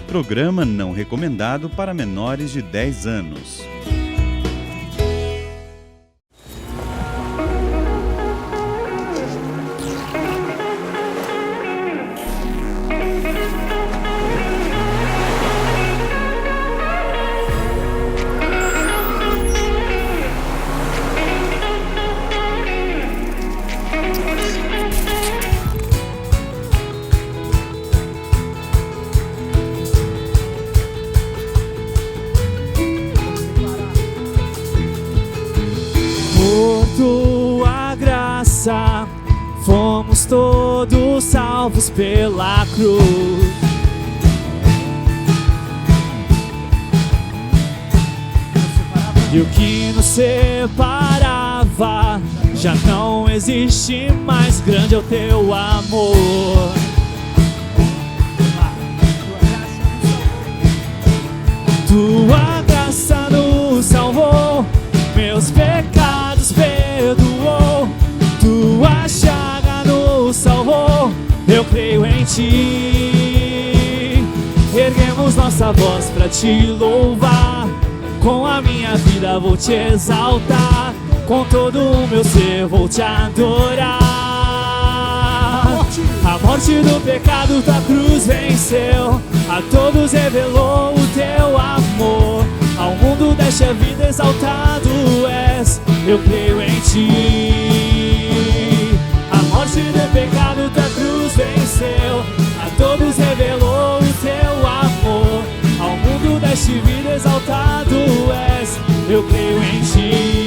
Programa não recomendado para menores de 10 anos. Fomos todos salvos pela cruz. E o que nos separava já não existe mais, grande é o teu amor. Tua graça nos salvou, meus pecados perdoou. Tua chaga nos salvou, eu creio em ti. Erguemos nossa voz pra te louvar, com a minha vida vou te exaltar, com todo o meu ser vou te adorar. A morte do pecado tua cruz venceu, a todos revelou o teu amor. Ao mundo deste a vida exaltado és, eu creio em ti. A morte do pecado tua cruz venceu, a todos revelou o teu amor. Ao mundo deste vida exaltado és, eu creio em ti.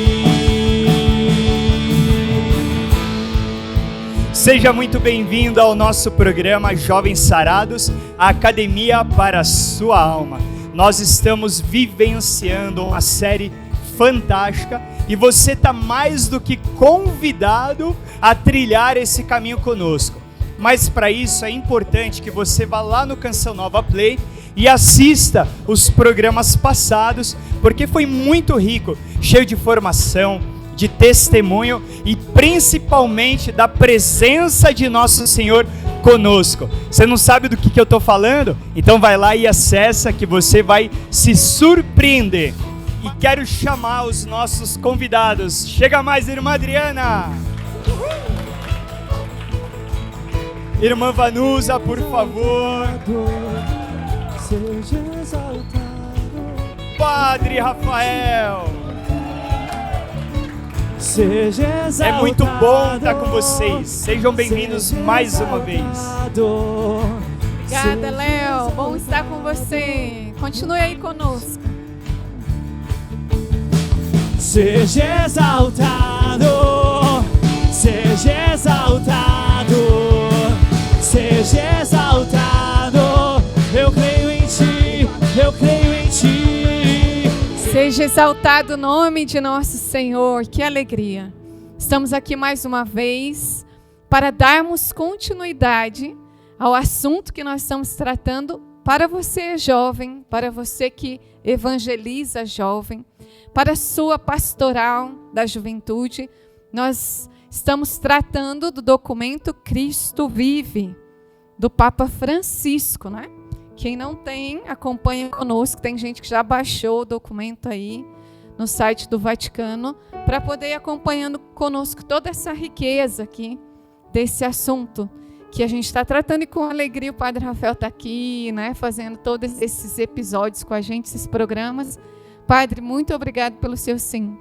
Seja muito bem-vindo ao nosso programa Jovens Sarados, a academia para a sua alma. Nós estamos vivenciando uma série fantástica e você está mais do que convidado a trilhar esse caminho conosco. Mas para isso é importante que você vá lá no Canção Nova Play e assista os programas passados, porque foi muito rico, cheio de formação, de testemunho e principalmente da presença de nosso Senhor conosco. Você não sabe do que eu estou falando? Então vai lá e acessa que você vai se surpreender. E quero chamar os nossos convidados. Chega mais, irmã Adriana. Irmã Vanusa, por favor. Padre Rafael. É muito bom estar com vocês. Sejam bem-vindos mais uma vez. Obrigada, Léo. Bom estar com você. Continue aí conosco. Seja exaltado, seja exaltado, seja exaltado. Eu creio em ti, eu creio em ti. Seja exaltado o nome de nosso Senhor, que alegria. Estamos aqui mais uma vez para darmos continuidade ao assunto que nós estamos tratando para você jovem, para você que evangeliza jovem, para a sua pastoral da juventude. Nós estamos tratando do documento Cristo Vive, do Papa Francisco, né? Quem não tem, acompanha conosco. Tem gente que já baixou o documento aí no site do Vaticano para poder ir acompanhando conosco toda essa riqueza aqui desse assunto que a gente está tratando. E com alegria o Padre Rafael está aqui, né, fazendo todos esses episódios com a gente, esses programas. Padre, muito obrigado pelo seu sim.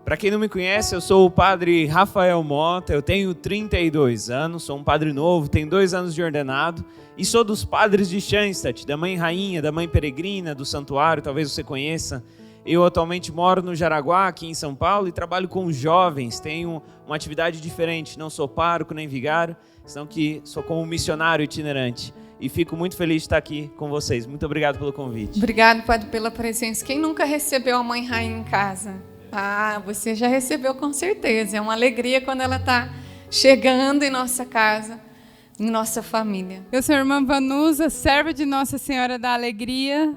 Para quem não me conhece, eu sou o Padre Rafael Mota, eu tenho 32 anos, sou um padre novo, tenho 2 anos de ordenado e sou dos padres de Schanstatt, da Mãe Rainha, da Mãe Peregrina, do Santuário, talvez você conheça. Eu atualmente moro no Jaraguá, aqui em São Paulo, e trabalho com jovens, tenho uma atividade diferente, não sou pároco nem vigário, senão que sou como missionário itinerante. E fico muito feliz de estar aqui com vocês. Muito obrigado pelo convite. Obrigado, Padre, pela presença. Quem nunca recebeu a Mãe Rainha em casa? Ah, você já recebeu com certeza. É uma alegria quando ela está chegando em nossa casa, em nossa família. Eu sou a irmã Vanusa, serva de Nossa Senhora da Alegria.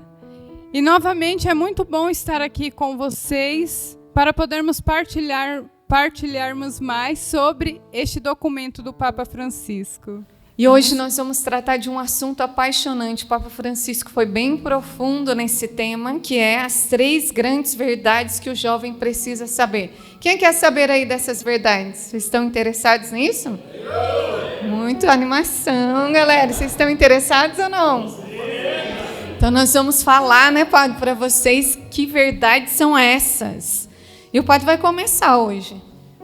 E novamente é muito bom estar aqui com vocês para podermos partilhar partilharmos mais sobre este documento do Papa Francisco. E hoje nós vamos tratar de um assunto apaixonante. O Papa Francisco foi bem profundo nesse tema, que é as 3 grandes verdades que o jovem precisa saber. Quem quer saber aí dessas verdades? Vocês estão interessados nisso? Muita animação, galera. Vocês estão interessados ou não? Então nós vamos falar, né, Padre, para vocês que verdades são essas. E o Padre vai começar hoje.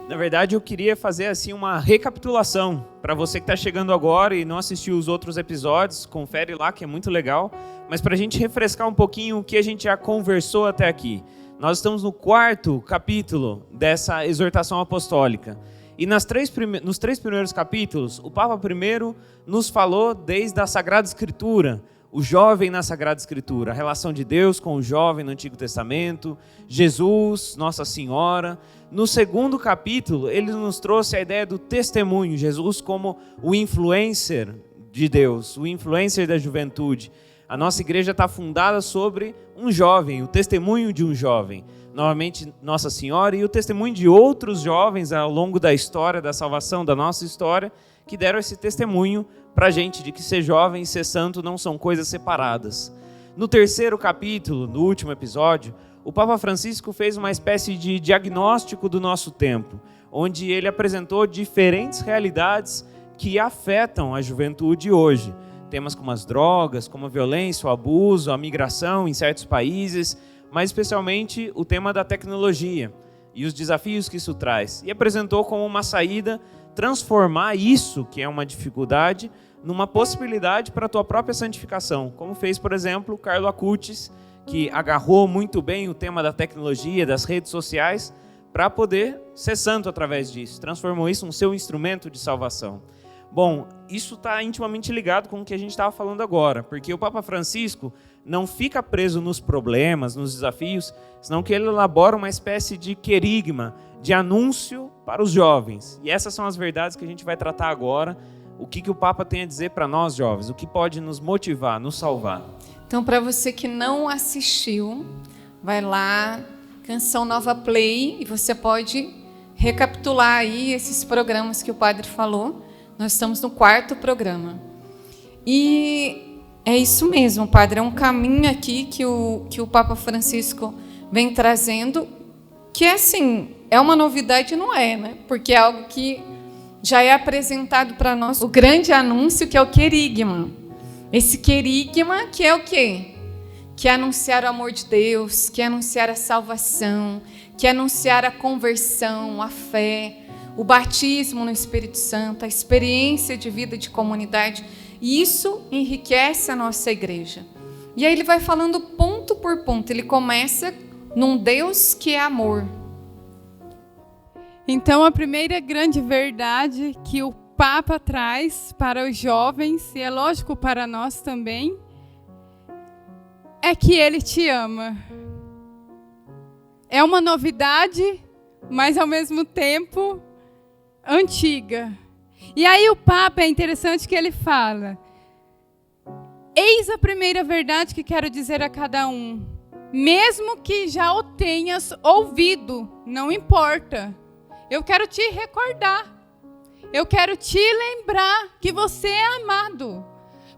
Na verdade, eu queria fazer assim uma recapitulação para você que está chegando agora e não assistiu os outros episódios, confere lá que é muito legal, mas para a gente refrescar um pouquinho o que a gente já conversou até aqui. Nós estamos no 4º capítulo dessa exortação apostólica e nos 3 primeiros capítulos, o Papa primeiro nos falou desde a Sagrada Escritura, o jovem na Sagrada Escritura, a relação de Deus com o jovem no Antigo Testamento, Jesus, Nossa Senhora. No 2º capítulo, ele nos trouxe a ideia do testemunho, Jesus como o influencer de Deus, o influencer da juventude. A nossa igreja está fundada sobre um jovem, o testemunho de um jovem. Novamente, Nossa Senhora e o testemunho de outros jovens ao longo da história, da salvação, da nossa história, que deram esse testemunho para a gente de que ser jovem e ser santo não são coisas separadas. No 3º capítulo, no último episódio, o Papa Francisco fez uma espécie de diagnóstico do nosso tempo, onde ele apresentou diferentes realidades que afetam a juventude hoje. Temas como as drogas, como a violência, o abuso, a migração em certos países, mas especialmente o tema da tecnologia e os desafios que isso traz. E apresentou como uma saída transformar isso, que é uma dificuldade, numa possibilidade para a tua própria santificação, como fez, por exemplo, Carlo Acutis, que agarrou muito bem o tema da tecnologia, das redes sociais, para poder ser santo através disso, transformou isso no seu instrumento de salvação. Bom, isso está intimamente ligado com o que a gente estava falando agora, porque o Papa Francisco não fica preso nos problemas, nos desafios, senão que ele elabora uma espécie de querigma, de anúncio para os jovens. E essas são as verdades que a gente vai tratar agora, o que o Papa tem a dizer para nós jovens, o que pode nos motivar, nos salvar. Então, para você que não assistiu, vai lá, Canção Nova Play, e você pode recapitular aí esses programas que o Padre falou. Nós estamos no 4º programa. E é isso mesmo, Padre, é um caminho aqui que o Papa Francisco vem trazendo, que assim, é uma novidade, não é, né? Porque é algo que já é apresentado para nós, o grande anúncio, que é o querigma. Esse querigma que é o quê? Que é anunciar o amor de Deus, que é anunciar a salvação, que é anunciar a conversão, a fé, o batismo no Espírito Santo, a experiência de vida de comunidade. E isso enriquece a nossa igreja. E aí ele vai falando ponto por ponto. Ele começa num Deus que é amor. Então, a primeira grande verdade que o Papa traz para os jovens, e é lógico para nós também, é que Ele te ama. É uma novidade, mas ao mesmo tempo antiga. E aí o Papa, é interessante que ele fala: eis a primeira verdade que quero dizer a cada um, mesmo que já o tenhas ouvido, não importa. Eu quero te recordar. Eu quero te lembrar que você é amado.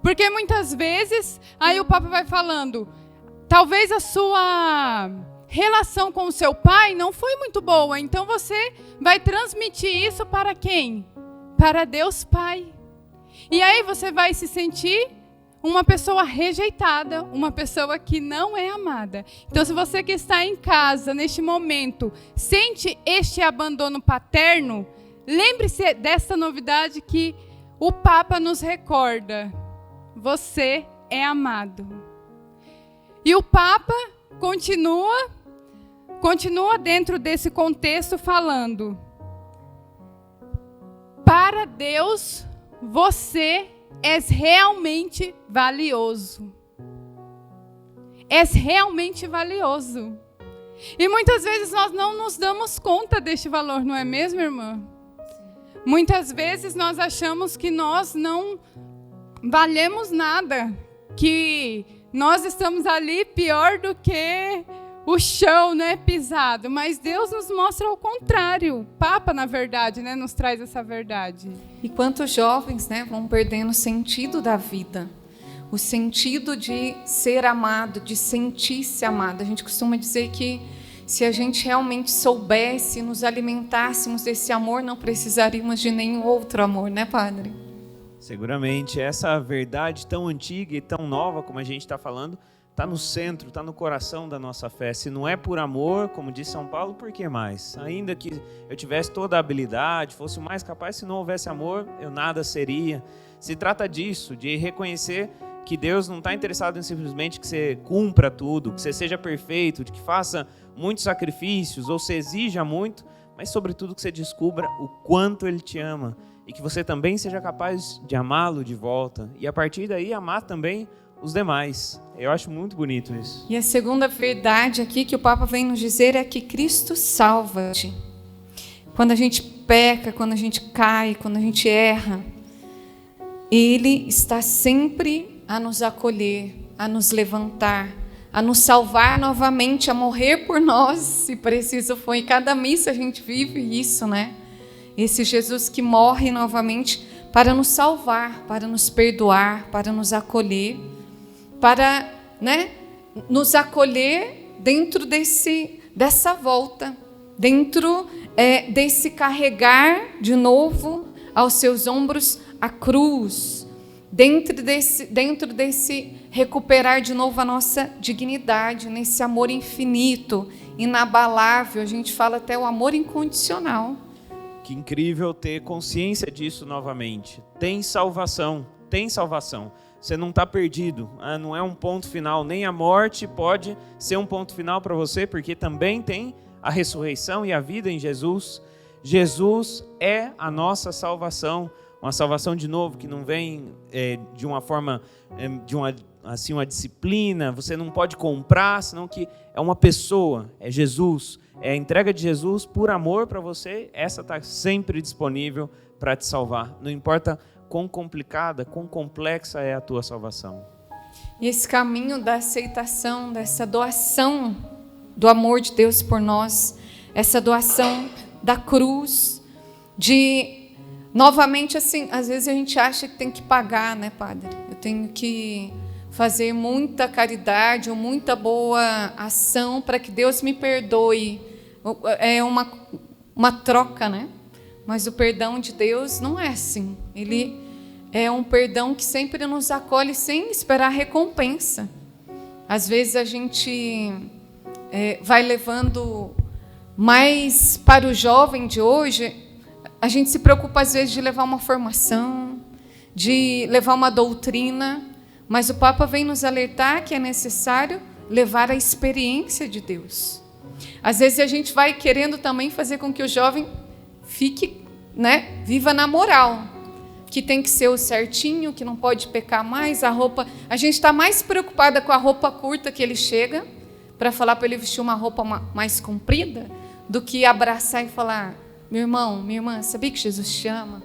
Porque muitas vezes, aí o Papa vai falando, talvez a sua relação com o seu pai não foi muito boa, então você vai transmitir isso para quem? Para Deus Pai. E aí você vai se sentir uma pessoa rejeitada, uma pessoa que não é amada. Então, se você que está em casa, neste momento, sente este abandono paterno, lembre-se dessa novidade que o Papa nos recorda. Você é amado. E o Papa continua dentro desse contexto falando: para Deus, você és realmente valioso. És realmente valioso. E muitas vezes nós não nos damos conta deste valor, não é mesmo, irmã? Muitas vezes nós achamos que nós não valemos nada, que nós estamos ali pior do que o chão, né, pisado, mas Deus nos mostra o contrário. O Papa, na verdade, né, nos traz essa verdade. E quantos jovens, né, vão perdendo o sentido da vida, o sentido de ser amado, de sentir-se amado. A gente costuma dizer que se a gente realmente soubesse, nos alimentássemos desse amor, não precisaríamos de nenhum outro amor, né, Padre? Seguramente, essa verdade tão antiga e tão nova como a gente está falando, está no centro, está no coração da nossa fé. Se não é por amor, como diz São Paulo, por que mais? Ainda que eu tivesse toda a habilidade, fosse o mais capaz, se não houvesse amor, eu nada seria. Se trata disso, de reconhecer que Deus não está interessado em simplesmente que você cumpra tudo, que você seja perfeito, de que faça muitos sacrifícios ou se exija muito, mas sobretudo que você descubra o quanto Ele te ama e que você também seja capaz de amá-lo de volta e a partir daí amar também os demais. Eu acho muito bonito isso. E a segunda verdade aqui que o Papa vem nos dizer é que Cristo salva-te. Quando a gente peca, quando a gente cai, quando a gente erra, Ele está sempre a nos acolher, a nos levantar, a nos salvar novamente, a morrer por nós, se preciso for. Em cada missa a gente vive isso, né? Esse Jesus que morre novamente para nos salvar, para nos perdoar, para nos acolher, para, né, nos acolher dentro dessa volta, dentro desse carregar de novo aos seus ombros a cruz, dentro desse recuperar de novo a nossa dignidade, nesse amor infinito, inabalável. A gente fala até o amor incondicional. Que incrível ter consciência disso novamente. Tem salvação, tem salvação. Você não está perdido, não é um ponto final, nem a morte pode ser um ponto final para você, porque também tem a ressurreição e a vida em Jesus. Jesus é a nossa salvação, uma salvação de novo que não vem de uma forma, de uma disciplina, você não pode comprar, senão que é uma pessoa, é Jesus, é a entrega de Jesus por amor para você, essa está sempre disponível para te salvar, não importa quão complicada, quão complexa é a tua salvação. E esse caminho da aceitação, dessa doação do amor de Deus por nós, essa doação da cruz, de, novamente, assim, às vezes a gente acha que tem que pagar, né, Padre? Eu tenho que fazer muita caridade ou muita boa ação para que Deus me perdoe. É uma troca, né? Mas o perdão de Deus não é assim. Ele é um perdão que sempre nos acolhe sem esperar recompensa. Às vezes a gente vai levando mais para o jovem de hoje, a gente se preocupa às vezes de levar uma formação, de levar uma doutrina, mas o Papa vem nos alertar que é necessário levar a experiência de Deus. Às vezes a gente vai querendo também fazer com que o jovem fique, né, viva na moral, que tem que ser o certinho, que não pode pecar mais, a roupa. A gente está mais preocupada com a roupa curta que ele chega, para falar para ele vestir uma roupa mais comprida, do que abraçar e falar: meu irmão, minha irmã, sabia que Jesus te ama?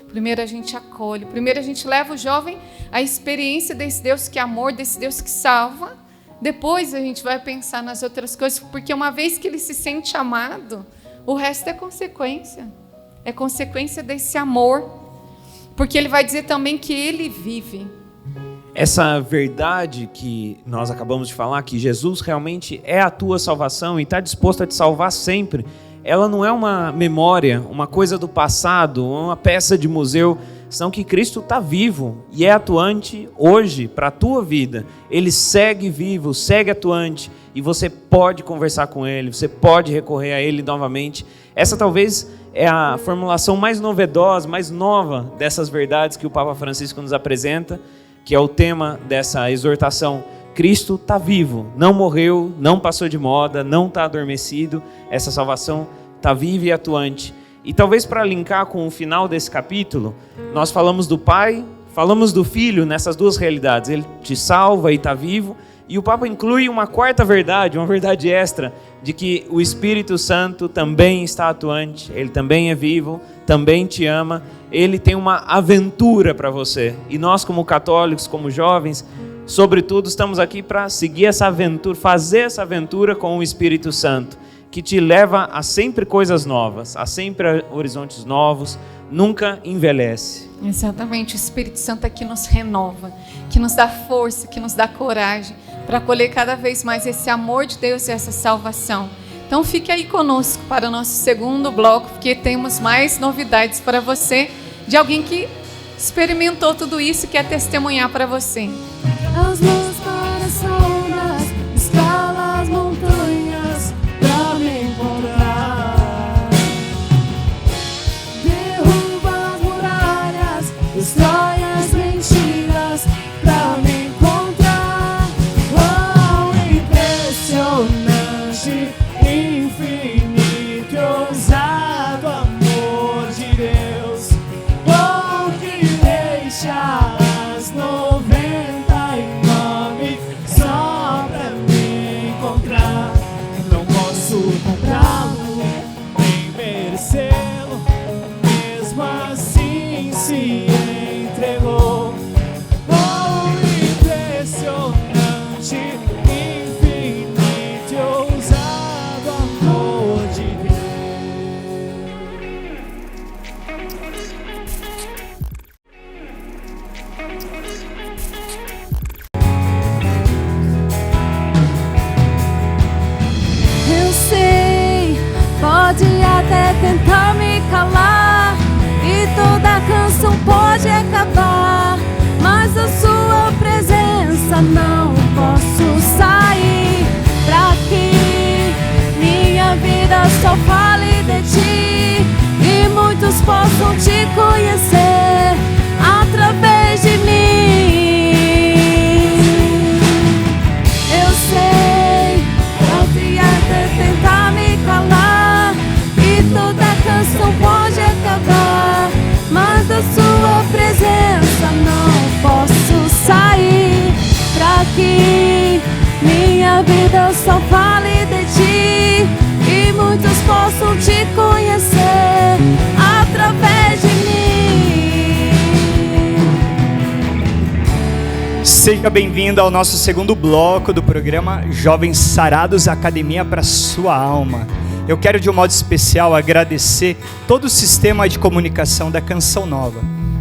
Primeiro a gente acolhe, primeiro a gente leva o jovem à experiência desse Deus que é amor, desse Deus que salva. Depois a gente vai pensar nas outras coisas, porque uma vez que ele se sente amado, o resto é consequência desse amor, porque ele vai dizer também que ele vive. Essa verdade que nós acabamos de falar, que Jesus realmente é a tua salvação e está disposto a te salvar sempre, ela não é uma memória, uma coisa do passado, uma peça de museu, senão que Cristo está vivo e é atuante hoje para a tua vida. Ele segue vivo, segue atuante e você pode conversar com Ele, você pode recorrer a Ele novamente. Essa talvez é a formulação mais novedosa, mais nova dessas verdades que o Papa Francisco nos apresenta, que é o tema dessa exortação. Cristo está vivo, não morreu, não passou de moda, não está adormecido, essa salvação está viva e atuante. E talvez para linkar com o final desse capítulo, nós falamos do Pai, falamos do Filho nessas duas realidades, ele te salva e está vivo, e o Papa inclui uma quarta verdade, uma verdade extra, de que o Espírito Santo também está atuante, ele também é vivo, também te ama, ele tem uma aventura para você. E nós como católicos, como jovens, sobretudo, estamos aqui para seguir essa aventura, fazer essa aventura com o Espírito Santo, que te leva a sempre coisas novas, a sempre horizontes novos, nunca envelhece. Exatamente, o Espírito Santo aqui nos renova, que nos dá força, que nos dá coragem para acolher cada vez mais esse amor de Deus e essa salvação. Então fique aí conosco para o nosso segundo bloco, porque temos mais novidades para você, de alguém que experimentou tudo isso e quer testemunhar para você. As mãos para as sombras, escala as montanhas pra me encontrar. Derruba as muralhas, destrói as mentiras pra me encontrar. Oh, impressionante, infinito e ousado amor de Deus. Oh, que deixa as 99 só pra me encontrar. Não posso comprá-lo, nem merecê-lo, mesmo assim se entregou. Oh, impressionante, infinito e ousado amor de Eu sei, pode até tentar me calar e toda canção pode acabar, mas da sua presença não posso sair. Pra que minha vida só fale de ti e muitos possam te conhecer através de mim. Eu sei, pode até tentar me calar e toda canção pode acabar, mas da sua presença não posso sair. Pra que minha vida só fale de ti e muitos possam te conhecer através de mim. Seja bem-vindo ao nosso segundo bloco do programa Jovens Sarados, Academia para Sua Alma. Eu quero de um modo especial agradecer todo o sistema de comunicação da Canção Nova,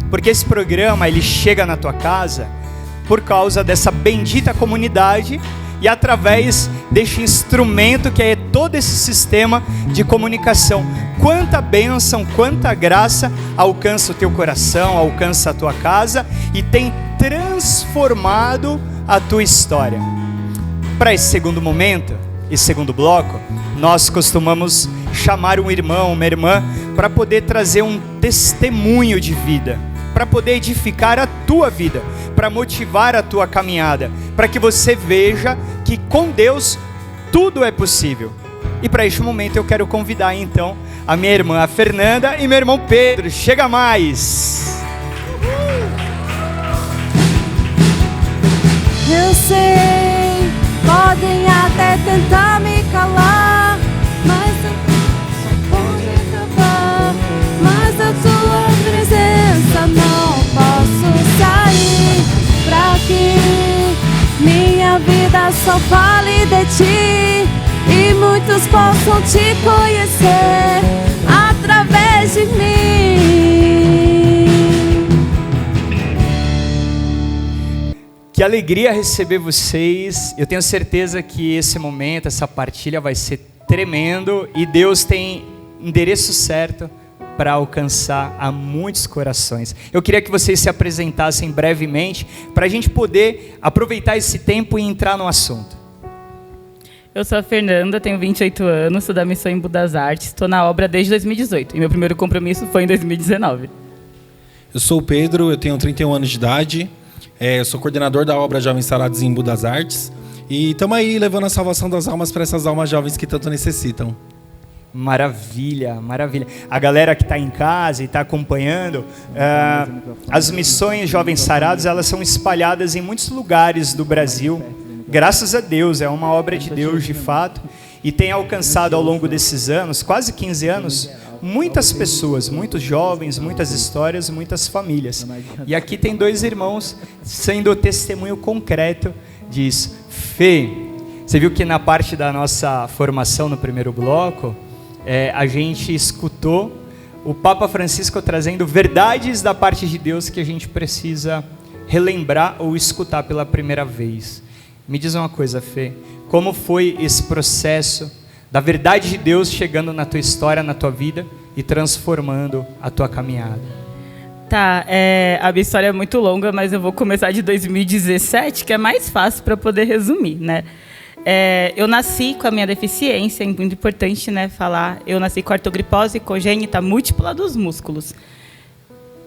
porque esse programa ele chega na tua casa por causa dessa bendita comunidade e através deste instrumento que é todo esse sistema de comunicação. Quanta bênção, quanta graça alcança o teu coração, alcança a tua casa e tem transformado a tua história. Para esse segundo momento, esse segundo bloco, nós costumamos chamar um irmão, uma irmã, para poder trazer um testemunho de vida, para poder edificar a tua vida, para motivar a tua caminhada, para que você veja que com Deus tudo é possível. E para este momento eu quero convidar então a minha irmã a Fernanda e meu irmão Pedro. Chega mais! Eu sei, podem até tentar me calar, mas só pode acabar, mas da tua presença não posso sair. Pra que minha vida só fale de ti e muitos possam te conhecer através de mim. Que alegria receber vocês. Eu tenho certeza que esse momento, essa partilha vai ser tremendo e Deus tem endereço certo para alcançar a muitos corações. Eu queria que vocês se apresentassem brevemente para a gente poder aproveitar esse tempo e entrar no assunto. Eu sou a Fernanda, tenho 28 anos, sou da Missão Embu das Artes, estou na obra desde 2018 e meu primeiro compromisso foi em 2019. Eu sou o Pedro, eu tenho 31 anos de idade, eu sou coordenador da obra Jovens Sarados em Embu das Artes e estamos aí levando a salvação das almas para essas almas jovens que tanto necessitam. Maravilha, maravilha. A galera que está em casa e está acompanhando, as missões Jovens Sarados, elas são espalhadas em muitos lugares do Brasil. Graças a Deus, é uma obra de Deus de fato, e tem alcançado ao longo desses anos, quase 15 anos, muitas pessoas, muitos jovens, muitas histórias, muitas famílias. E aqui tem 2 irmãos sendo testemunho concreto disso. Fê, você viu que na parte da nossa formação no primeiro bloco, a gente escutou o Papa Francisco trazendo verdades da parte de Deus que a gente precisa relembrar ou escutar pela primeira vez. Me diz uma coisa, Fê, como foi esse processo da verdade de Deus chegando na tua história, na tua vida e transformando a tua caminhada? Tá, a minha história é muito longa, mas eu vou começar de 2017, que é mais fácil para poder resumir, né? Eu nasci com a minha deficiência, é muito importante, né, falar. Eu nasci com ortogripose congênita múltipla dos músculos.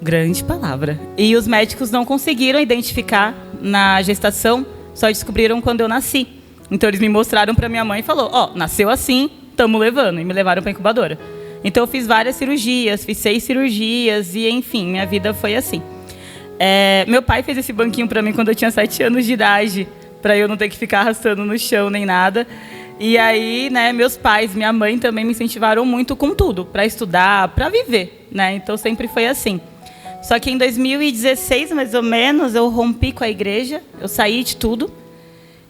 Grande palavra. E os médicos não conseguiram identificar na gestação, só descobriram quando eu nasci. Então eles me mostraram para minha mãe e falou: nasceu assim, estamos levando. E me levaram para a incubadora. Então eu fiz várias cirurgias, fiz 6 cirurgias e, enfim, minha vida foi assim. Meu pai fez esse banquinho para mim quando eu tinha 7 anos de idade, para eu não ter que ficar arrastando no chão nem nada. E aí, né, meus pais, minha mãe também me incentivaram muito com tudo, para estudar, para viver, né? Então sempre foi assim. Só que em 2016, mais ou menos, eu rompi com a igreja, eu saí de tudo.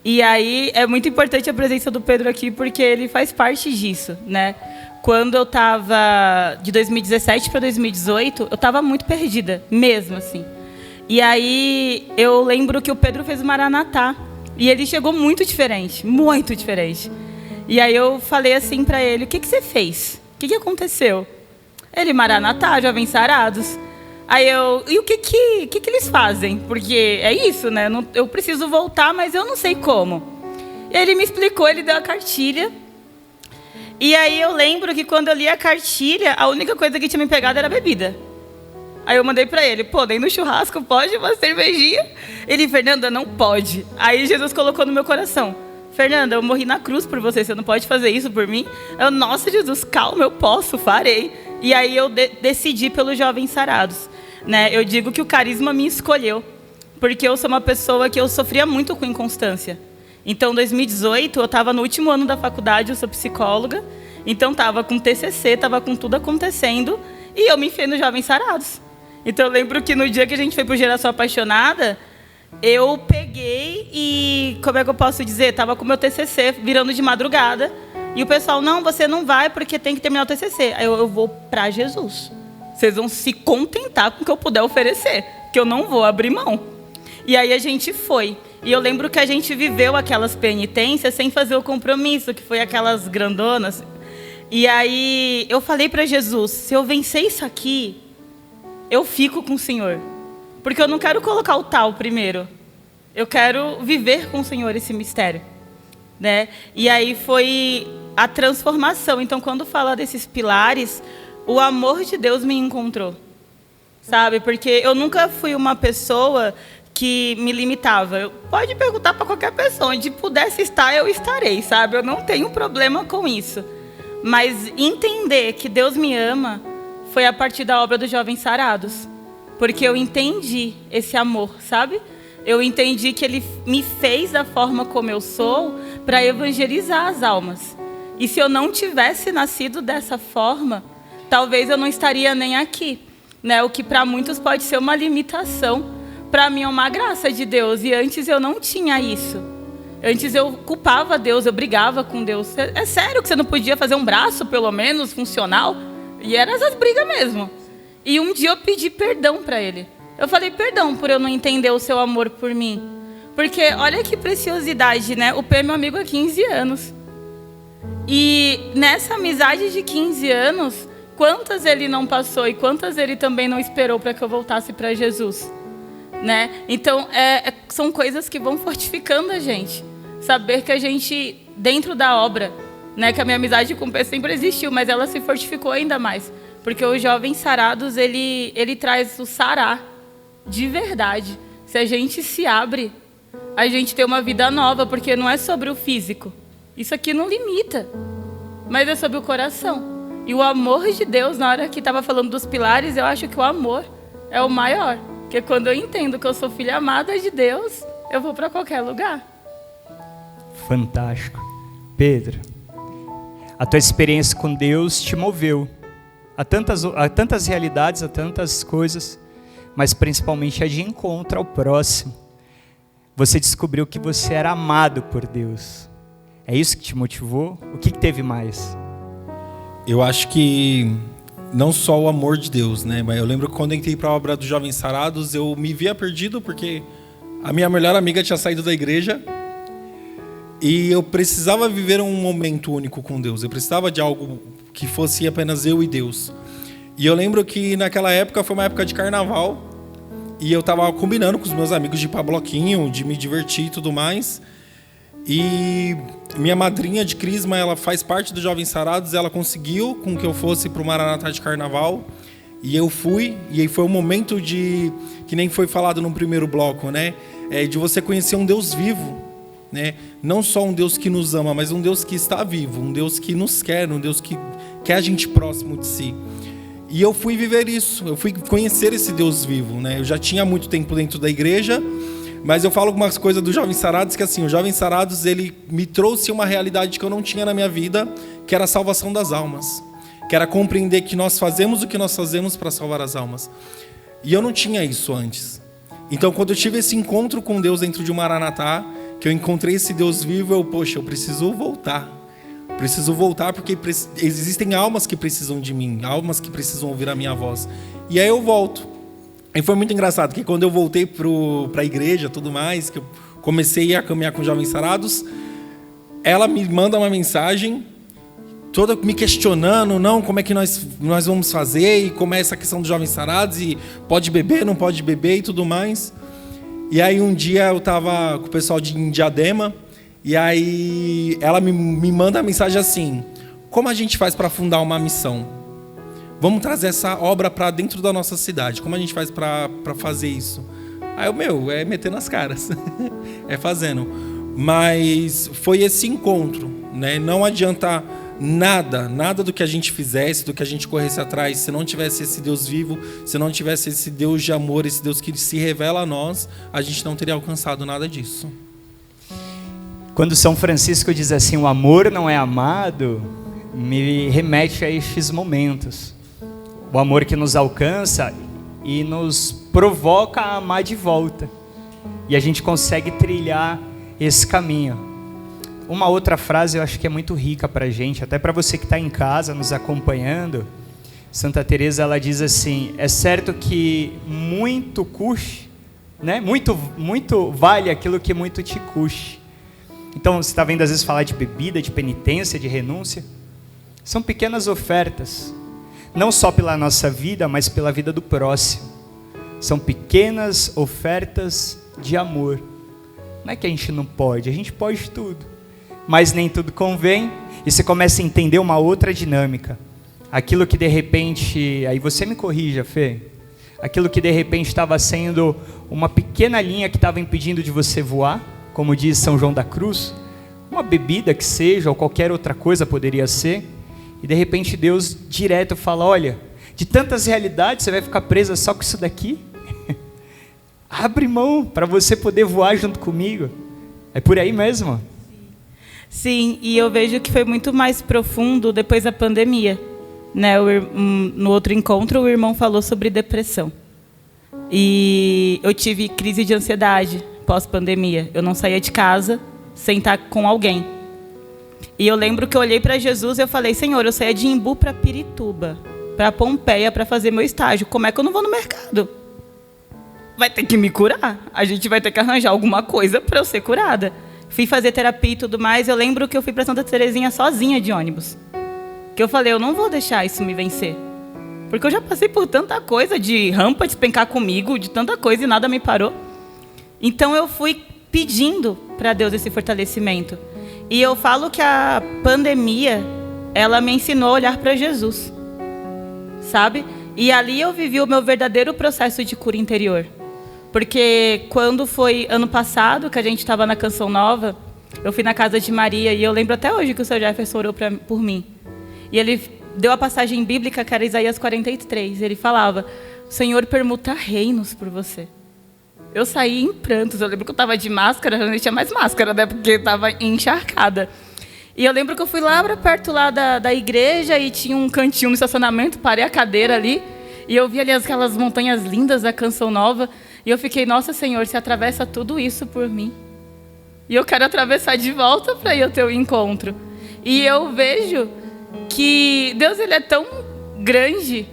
E aí é muito importante a presença do Pedro aqui, porque ele faz parte disso, né? Quando eu estava de 2017 para 2018, eu estava muito perdida, mesmo assim. E aí eu lembro que o Pedro fez o Maranatá, e ele chegou muito diferente, muito diferente. E aí eu falei assim para ele: o que você fez? O que aconteceu? Ele: Maranatá, Jovens Sarados. Aí e o que eles fazem? Porque é isso, né? Eu preciso voltar, mas eu não sei como. Ele me explicou, ele deu a cartilha. E aí eu lembro que quando eu li a cartilha, a única coisa que tinha me pegado era a bebida. Aí eu mandei pra ele: nem no churrasco pode uma cervejinha? Ele: Fernanda, não pode. Aí Jesus colocou no meu coração: Fernanda, eu morri na cruz por você não pode fazer isso por mim? Nossa, Jesus, calma, eu posso, farei. E aí eu decidi pelos Jovens Sarados, né? Eu digo que o carisma me escolheu, porque eu sou uma pessoa que eu sofria muito com inconstância. Então, em 2018, eu estava no último ano da faculdade, eu sou psicóloga, então estava com TCC, estava com tudo acontecendo, e eu me enfiei nos Jovens Sarados. Então, eu lembro que no dia que a gente foi para o Geração Apaixonada, eu peguei e, como é que eu posso dizer, estava com o meu TCC virando de madrugada, e o pessoal: não, você não vai porque tem que terminar o TCC. Aí eu vou para Jesus. Vocês vão se contentar com o que eu puder oferecer, que eu não vou abrir mão. E aí a gente foi. E eu lembro que a gente viveu aquelas penitências sem fazer o compromisso, que foi aquelas grandonas. E aí eu falei para Jesus: se eu vencer isso aqui, eu fico com o Senhor. Porque eu não quero colocar o tal primeiro. Eu quero viver com o Senhor esse mistério, né? E aí foi a transformação. Então, quando fala desses pilares, o amor de Deus me encontrou, sabe? Porque eu nunca fui uma pessoa que me limitava. Pode perguntar para qualquer pessoa: onde pudesse estar, eu estarei, sabe? Eu não tenho problema com isso. Mas entender que Deus me ama foi a partir da obra dos Jovens Sarados. Porque eu entendi esse amor, sabe? Eu entendi que Ele me fez da forma como eu sou para evangelizar as almas. E se eu não tivesse nascido dessa forma, talvez eu não estaria nem aqui, né? O que para muitos pode ser uma limitação, para mim é uma graça de Deus. E antes eu não tinha isso. Antes eu culpava Deus, eu brigava com Deus. É sério que você não podia fazer um braço, pelo menos, funcional? E eram essas brigas mesmo. E um dia eu pedi perdão para Ele. Eu falei: perdão por eu não entender o seu amor por mim. Porque olha que preciosidade, né? O P é meu amigo há 15 anos. E nessa amizade de 15 anos, quantas ele não passou e quantas ele também não esperou para que eu voltasse para Jesus, né? Então, são coisas que vão fortificando a gente. Saber que a gente, dentro da obra, né, que a minha amizade com o P sempre existiu, mas ela se fortificou ainda mais. Porque os Jovens Sarados, ele traz o sará de verdade. Se a gente se abre, a gente tem uma vida nova, porque não é sobre o físico. Isso aqui não limita, mas é sobre o coração. E o amor de Deus, na hora que estava falando dos pilares, eu acho que o amor é o maior. Porque quando eu entendo que eu sou filha amada de Deus, eu vou para qualquer lugar. Fantástico. Pedro, a tua experiência com Deus te moveu a tantas realidades, a tantas coisas, mas principalmente a de encontro ao próximo. Você descobriu que você era amado por Deus. É isso que te motivou? O que teve mais? Eu acho que não só o amor de Deus, né? Mas eu lembro que quando eu entrei para a obra dos Jovens Sarados, eu me via perdido porque a minha melhor amiga tinha saído da igreja e eu precisava viver um momento único com Deus. Eu precisava de algo que fosse apenas eu e Deus. E eu lembro que naquela época foi uma época de carnaval e eu estava combinando com os meus amigos de ir para bloquinho, de me divertir e tudo mais. E minha madrinha de crisma, ela faz parte dos Jovens Sarados, ela conseguiu com que eu fosse para o Maranatá de carnaval. E eu fui, e aí foi um momento de, que nem foi falado no primeiro bloco, né? De você conhecer um Deus vivo, né? Não só um Deus que nos ama, mas um Deus que está vivo, um Deus que nos quer, um Deus que quer a gente próximo de si. E eu fui viver isso, eu fui conhecer esse Deus vivo, né? Eu já tinha muito tempo dentro da igreja, mas eu falo algumas coisas do Jovens Sarados, que assim, o Jovens Sarados, ele me trouxe uma realidade que eu não tinha na minha vida, que era a salvação das almas. Que era compreender que nós fazemos o que nós fazemos para salvar as almas. E eu não tinha isso antes. Então, quando eu tive esse encontro com Deus dentro de um Maranatá, que eu encontrei esse Deus vivo, eu preciso voltar. Preciso voltar porque existem almas que precisam de mim, almas que precisam ouvir a minha voz. E aí eu volto. E foi muito engraçado, porque quando eu voltei para a igreja, tudo mais, que eu comecei a caminhar com os Jovens Sarados, ela me manda uma mensagem, toda me questionando, não, como é que nós vamos fazer, e como é essa questão dos Jovens Sarados, e pode beber, não pode beber e tudo mais. E aí um dia eu estava com o pessoal de Diadema, e aí ela me manda a mensagem assim, como a gente faz para fundar uma missão? Vamos trazer essa obra para dentro da nossa cidade. Como a gente faz para fazer isso? Aí é metendo as caras. É fazendo. Mas foi esse encontro, né? Não adianta nada do que a gente fizesse, do que a gente corresse atrás, se não tivesse esse Deus vivo, se não tivesse esse Deus de amor, esse Deus que se revela a nós, a gente não teria alcançado nada disso. Quando São Francisco diz assim, o amor não é amado, me remete a estes momentos. O amor que nos alcança e nos provoca a amar de volta. E a gente consegue trilhar esse caminho. Uma outra frase eu acho que é muito rica para a gente, até para você que está em casa nos acompanhando. Santa Teresa, ela diz assim, é certo que muito custe, né? Muito vale aquilo que muito te custe. Então você está vendo às vezes falar de bebida, de penitência, de renúncia. São pequenas ofertas. Não só pela nossa vida, mas pela vida do próximo. São pequenas ofertas de amor. Não é que a gente não pode, a gente pode tudo. Mas nem tudo convém. E você começa a entender uma outra dinâmica. Aquilo que de repente, aí você me corrija, Fê. Aquilo que de repente estava sendo uma pequena linha que estava impedindo de você voar, como diz São João da Cruz. Uma bebida que seja, ou qualquer outra coisa poderia ser. E de repente Deus direto fala, olha, de tantas realidades você vai ficar presa só com isso daqui? Abre mão para você poder voar junto comigo. É por aí mesmo? Sim, e eu vejo que foi muito mais profundo depois da pandemia. Né? No outro encontro o irmão falou sobre depressão. E eu tive crise de ansiedade pós-pandemia. Eu não saía de casa sem estar com alguém. E eu lembro que eu olhei para Jesus e eu falei, Senhor, eu saía de Imbu para Pirituba, para Pompeia, para fazer meu estágio. Como é que eu não vou no mercado? Vai ter que me curar. A gente vai ter que arranjar alguma coisa para eu ser curada. Fui fazer terapia e tudo mais. Eu lembro que eu fui para Santa Terezinha sozinha de ônibus. Que eu falei, eu não vou deixar isso me vencer. Porque eu já passei por tanta coisa, de rampa despencar comigo, de tanta coisa e nada me parou. Então eu fui pedindo para Deus esse fortalecimento. E eu falo que a pandemia, ela me ensinou a olhar para Jesus, sabe? E ali eu vivi o meu verdadeiro processo de cura interior. Porque quando foi ano passado, que a gente estava na Canção Nova, eu fui na casa de Maria, e eu lembro até hoje que o Sr. Jefferson orou por mim. E ele deu a passagem bíblica, que era Isaías 43. Ele falava, o Senhor permuta reinos por você. Eu saí em prantos. Eu lembro que eu estava de máscara, eu não tinha mais máscara, né? Porque eu estava encharcada. E eu lembro que eu fui lá para perto lá da igreja e tinha um cantinho no estacionamento, parei a cadeira ali e eu vi ali aquelas montanhas lindas da Canção Nova e eu fiquei, nossa Senhor, você atravessa tudo isso por mim. E eu quero atravessar de volta para ir ao teu encontro. E eu vejo que Deus, ele é tão grande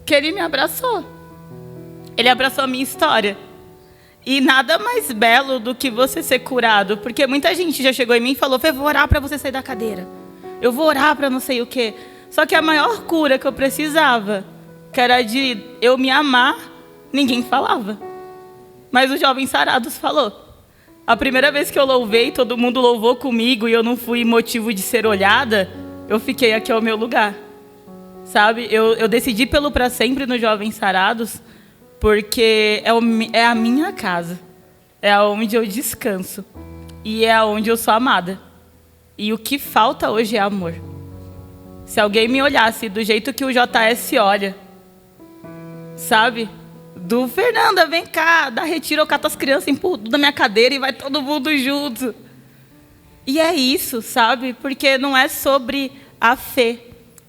que ele me abraçou. Ele abraçou a minha história. E nada mais belo do que você ser curado. Porque muita gente já chegou em mim e falou, eu vou orar para você sair da cadeira. Eu vou orar para não sei o quê. Só que a maior cura que eu precisava, que era de eu me amar, ninguém falava. Mas o Jovens Sarados falou. A primeira vez que eu louvei, todo mundo louvou comigo e eu não fui motivo de ser olhada, eu fiquei aqui ao meu lugar. Sabe? Eu decidi pelo para sempre no Jovens Sarados, porque é a minha casa, é onde eu descanso e é onde eu sou amada. E o que falta hoje é amor. Se alguém me olhasse do jeito que o JS olha, sabe? Do Fernanda, vem cá, dá retiro, eu cato as crianças, empurro da minha cadeira e vai todo mundo junto. E é isso, sabe? Porque não é sobre a fé.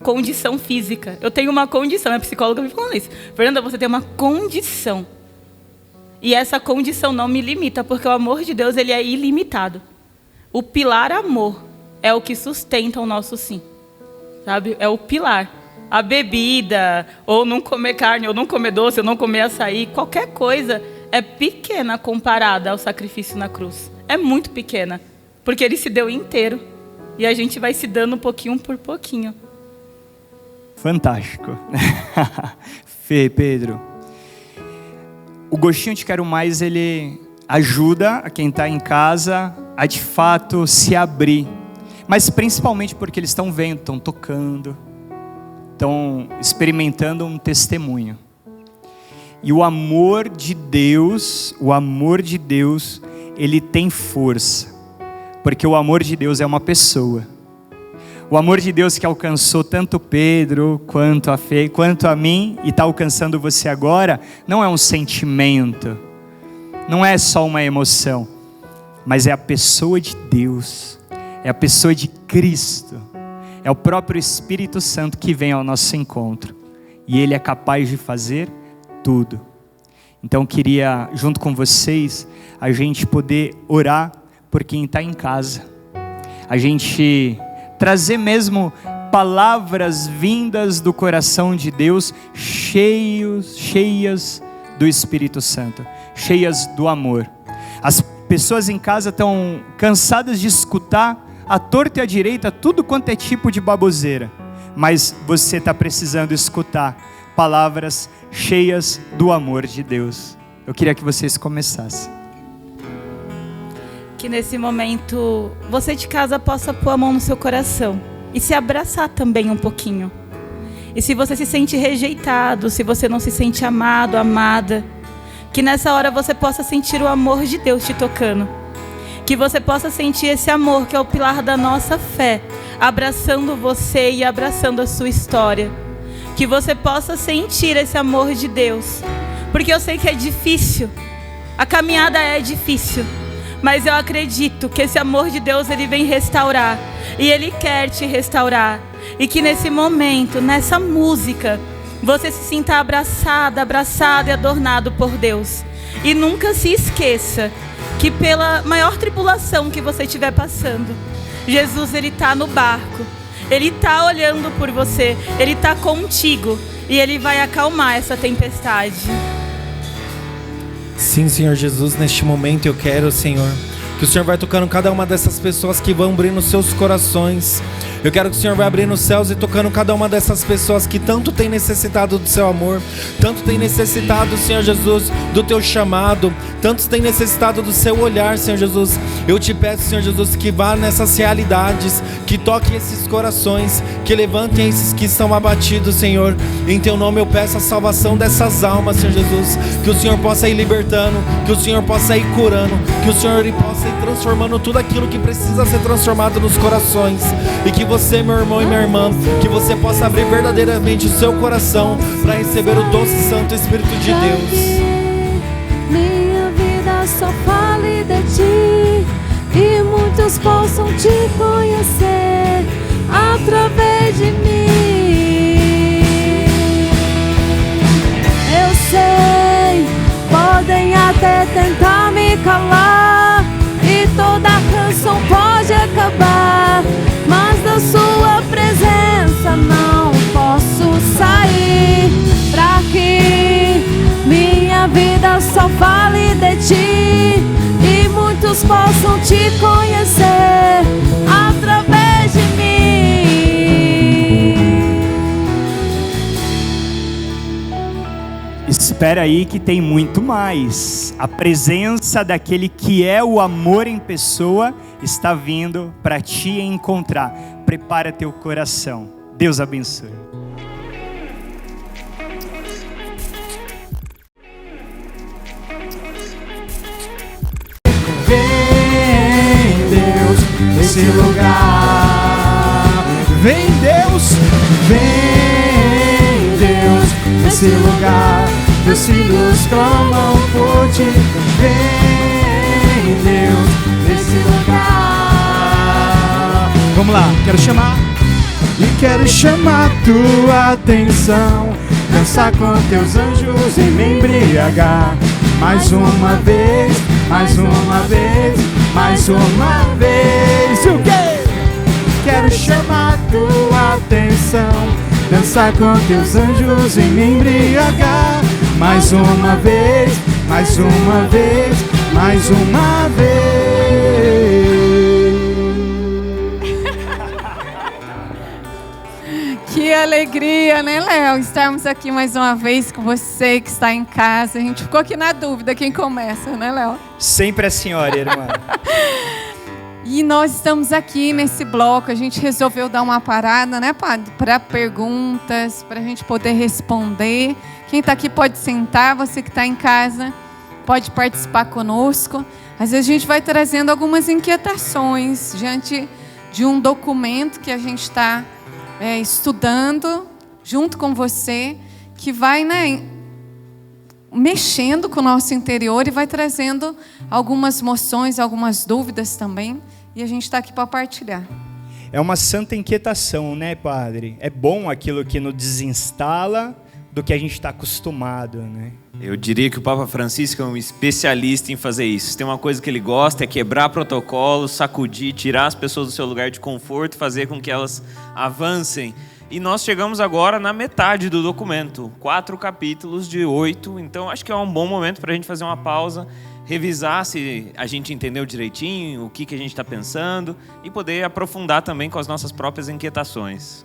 Condição física. Eu tenho uma condição, a psicóloga me falou isso. Fernanda, você tem uma condição. E essa condição não me limita, porque o amor de Deus, ele é ilimitado. O pilar amor é o que sustenta o nosso sim. Sabe? É o pilar. A bebida, ou não comer carne, ou não comer doce, ou não comer açaí, qualquer coisa é pequena comparada ao sacrifício na cruz. É muito pequena, porque ele se deu inteiro. E a gente vai se dando pouquinho por pouquinho. Fantástico. Fê, Pedro. O gostinho de quero mais, ele ajuda a quem está em casa a de fato se abrir. Mas principalmente porque eles estão vendo, estão tocando, estão experimentando um testemunho. E o amor de Deus, ele tem força. Porque o amor de Deus é uma pessoa. O amor de Deus que alcançou tanto Pedro, quanto a Fê, quanto a mim, e está alcançando você agora, não é um sentimento, não é só uma emoção, mas é a pessoa de Deus, é a pessoa de Cristo, é o próprio Espírito Santo que vem ao nosso encontro, e Ele é capaz de fazer tudo. Então queria, junto com vocês, a gente poder orar por quem está em casa, a gente trazer mesmo palavras vindas do coração de Deus, cheias do Espírito Santo, cheias do amor. As pessoas em casa estão cansadas de escutar à torta e à direita tudo quanto é tipo de baboseira, mas você está precisando escutar palavras cheias do amor de Deus. Eu queria que vocês começassem. Que nesse momento você de casa possa pôr a mão no seu coração e se abraçar também um pouquinho. E se você se sente rejeitado, se você não se sente amado, amada, que nessa hora você possa sentir o amor de Deus te tocando. Que você possa sentir esse amor que é o pilar da nossa fé, abraçando você e abraçando a sua história. Que você possa sentir esse amor de Deus, porque eu sei que é difícil, a caminhada é difícil. Mas eu acredito que esse amor de Deus, ele vem restaurar. E Ele quer te restaurar. E que nesse momento, nessa música, você se sinta abraçada, abraçado e adornado por Deus. E nunca se esqueça que pela maior tribulação que você estiver passando, Jesus, Ele está no barco. Ele está olhando por você. Ele está contigo. E Ele vai acalmar essa tempestade. Sim, Senhor Jesus, neste momento eu quero, Senhor, que o Senhor vai tocando cada uma dessas pessoas que vão abrindo seus corações. Eu quero que o Senhor vai abrindo os céus e tocando cada uma dessas pessoas que tanto tem necessitado do seu amor, tanto tem necessitado, Senhor Jesus, do teu chamado, tantos tem necessitado do seu olhar, Senhor Jesus. Eu te peço, Senhor Jesus, que vá nessas realidades, que toque esses corações, que levantem esses que estão abatidos, Senhor. Em teu nome eu peço a salvação dessas almas, Senhor Jesus, que o Senhor possa ir libertando, que o Senhor possa ir curando, que o Senhor possa ir transformando tudo aquilo que precisa ser transformado nos corações. E que você, meu irmão e minha irmã, que você possa abrir verdadeiramente o seu coração para receber o doce e santo Espírito de Deus. Minha vida só fale de ti, e muitos possam te conhecer. até tentar me calar, e toda canção pode acabar, mas da sua presença não posso sair. Pra que minha vida só fale de ti e muitos possam te conhecer através de mim. Espera aí que tem muito mais. A presença daquele que é o amor em pessoa está vindo para te encontrar. Prepara teu coração. Deus abençoe. Vem Deus nesse lugar. Vem Deus, vem Deus nesse lugar. Meus filhos clamam por ti. Vem Deus nesse lugar. Vamos lá, quero chamar. E quero chamar tua atenção, dançar com teus anjos e me embriagar. Mais uma vez, mais uma vez, mais uma vez. O quê? Quero chamar tua atenção, dançar com teus anjos e me embriagar. Mais uma vez, mais uma vez, mais uma vez. Que alegria, né, Léo? Estarmos aqui mais uma vez com você que está em casa. A gente ficou aqui na dúvida quem começa, né, Léo? Sempre a senhora, irmã. E nós estamos aqui nesse bloco. A gente resolveu dar uma parada, né, padre? Para perguntas, para a gente poder responder. Quem está aqui pode sentar, você que está em casa pode participar conosco. Às vezes a gente vai trazendo algumas inquietações diante de um documento que a gente está estudando junto com você, que vai, né, mexendo com o nosso interior e vai trazendo algumas moções, algumas dúvidas também. E a gente está aqui para partilhar. É uma santa inquietação, né, padre? É bom aquilo que nos desinstala do que a gente está acostumado, né? Eu diria que o Papa Francisco é um especialista em fazer isso. Se tem uma coisa que ele gosta é quebrar protocolos, sacudir, tirar as pessoas do seu lugar de conforto e fazer com que elas avancem. E nós chegamos agora na metade do documento, 4 capítulos de 8. Então acho que é um bom momento para a gente fazer uma pausa, revisar se a gente entendeu direitinho, o que a gente está pensando e poder aprofundar também com as nossas próprias inquietações.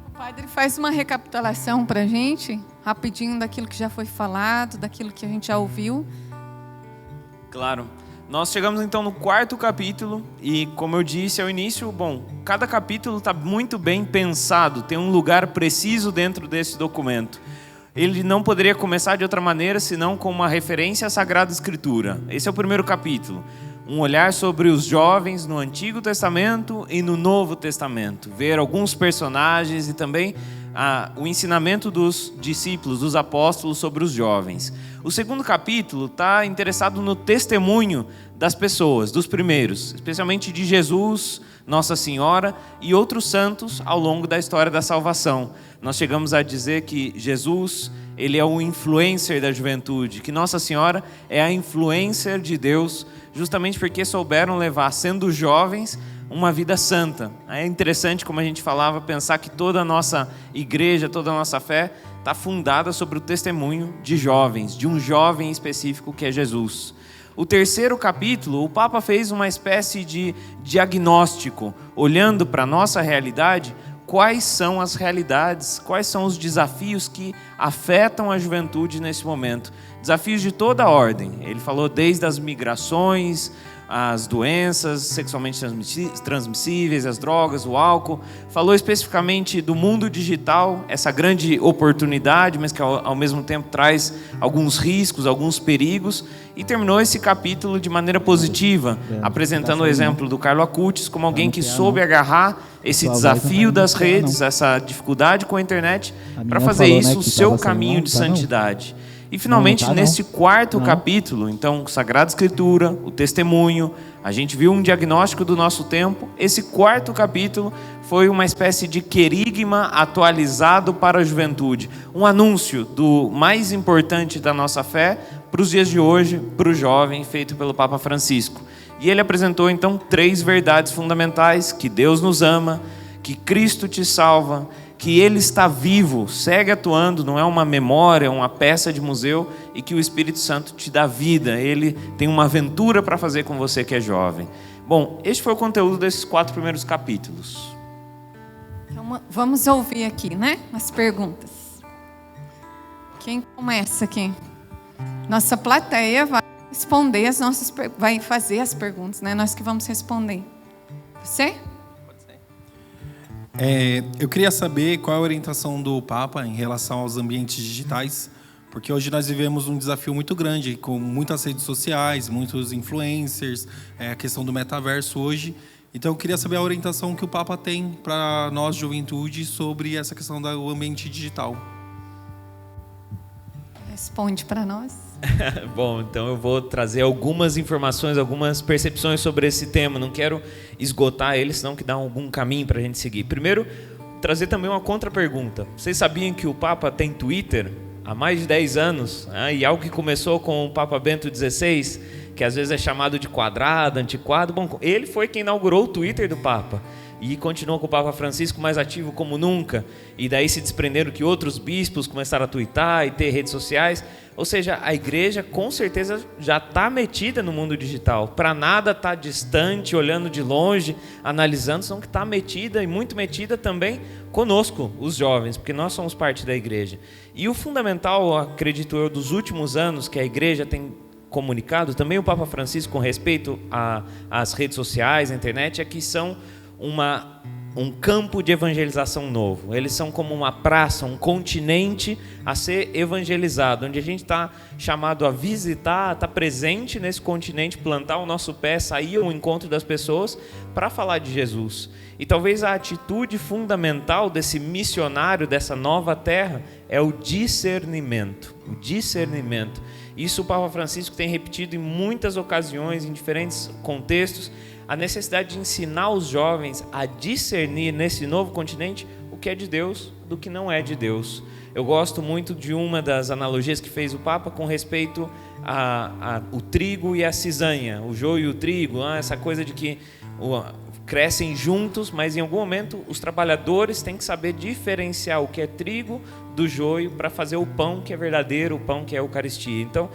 O padre faz uma recapitulação para a gente, rapidinho, daquilo que já foi falado, daquilo que a gente já ouviu. Claro. Nós chegamos então no 4º capítulo e, como eu disse ao início, cada capítulo está muito bem pensado, tem um lugar preciso dentro desse documento. Ele não poderia começar de outra maneira senão com uma referência à Sagrada Escritura. Esse é o 1º capítulo. Um olhar sobre os jovens no Antigo Testamento e no Novo Testamento. Ver alguns personagens e também o ensinamento dos discípulos, dos apóstolos sobre os jovens. O 2º capítulo está interessado no testemunho das pessoas, dos primeiros, especialmente de Jesus, Nossa Senhora e outros santos ao longo da história da salvação. Nós chegamos a dizer que Jesus, ele é o influencer da juventude, que Nossa Senhora é a influencer de Deus, justamente porque souberam levar, sendo jovens, uma vida santa. É interessante, como a gente falava, pensar que toda a nossa igreja, toda a nossa fé está fundada sobre o testemunho de jovens, de um jovem específico que é Jesus. O 3º capítulo, o Papa fez uma espécie de diagnóstico, olhando para a nossa realidade, quais são as realidades, quais são os desafios que afetam a juventude nesse momento. Desafios de toda a ordem. Ele falou desde as migrações, as doenças sexualmente transmissíveis, as drogas, o álcool. Falou especificamente do mundo digital, essa grande oportunidade, mas que ao mesmo tempo traz alguns riscos, alguns perigos. E terminou esse capítulo de maneira positiva, apresentando o exemplo do Carlo Acutis como alguém que soube agarrar esse desafio das redes, essa dificuldade com a internet, para fazer isso o seu caminho de santidade. E finalmente, nesse quarto capítulo, então, Sagrada Escritura, o testemunho, a gente viu um diagnóstico do nosso tempo. Esse quarto capítulo foi uma espécie de querigma atualizado para a juventude. Um anúncio do mais importante da nossa fé para os dias de hoje, para o jovem, feito pelo Papa Francisco. E ele apresentou, então, 3 verdades fundamentais: que Deus nos ama, que Cristo te salva, que Ele está vivo, segue atuando, não é uma memória, uma peça de museu, e que o Espírito Santo te dá vida. Ele tem uma aventura para fazer com você que é jovem. Bom, este foi o conteúdo desses 4 primeiros capítulos. Então, vamos ouvir aqui, né? As perguntas. Quem começa aqui? Nossa plateia vai responder vai fazer as perguntas, né? Nós que vamos responder. Você? Eu queria saber qual é a orientação do Papa em relação aos ambientes digitais, porque hoje nós vivemos um desafio muito grande, com muitas redes sociais, muitos influencers, a questão do metaverso hoje. Então eu queria saber a orientação que o Papa tem para nós, juventude, sobre essa questão do ambiente digital. Responde para nós. Bom, então eu vou trazer algumas informações, algumas percepções sobre esse tema. Não quero esgotar ele, senão que dá algum caminho para a gente seguir. Primeiro, trazer também uma contra-pergunta. Vocês sabiam que o Papa tem Twitter há mais de 10 anos? E algo que começou com o Papa Bento XVI, que às vezes é chamado de quadrado, antiquado. Bom, ele foi quem inaugurou o Twitter do Papa. E continuou com o Papa Francisco mais ativo como nunca. E daí se desprenderam que outros bispos começaram a twittar e ter redes sociais. Ou seja, a igreja com certeza já está metida no mundo digital. Para nada está distante, olhando de longe, analisando, senão que está metida e muito metida também conosco, os jovens, porque nós somos parte da igreja. E o fundamental, acredito eu, dos últimos anos que a igreja tem comunicado, também o Papa Francisco com respeito às redes sociais, à internet, é que são um campo de evangelização novo. Eles são como uma praça, um continente a ser evangelizado, onde a gente está chamado a visitar, estar presente nesse continente, plantar o nosso pé, sair ao encontro das pessoas para falar de Jesus. E talvez a atitude fundamental desse missionário, dessa nova terra, é o discernimento. O discernimento. Isso o Papa Francisco tem repetido em muitas ocasiões, em diferentes contextos, a necessidade de ensinar os jovens a discernir nesse novo continente o que é de Deus do que não é de Deus. Eu gosto muito de uma das analogias que fez o Papa com respeito ao trigo e a cisanha, o joio e o trigo, essa coisa de que crescem juntos, mas em algum momento os trabalhadores têm que saber diferenciar o que é trigo do joio para fazer o pão que é verdadeiro, o pão que é a Eucaristia. Então,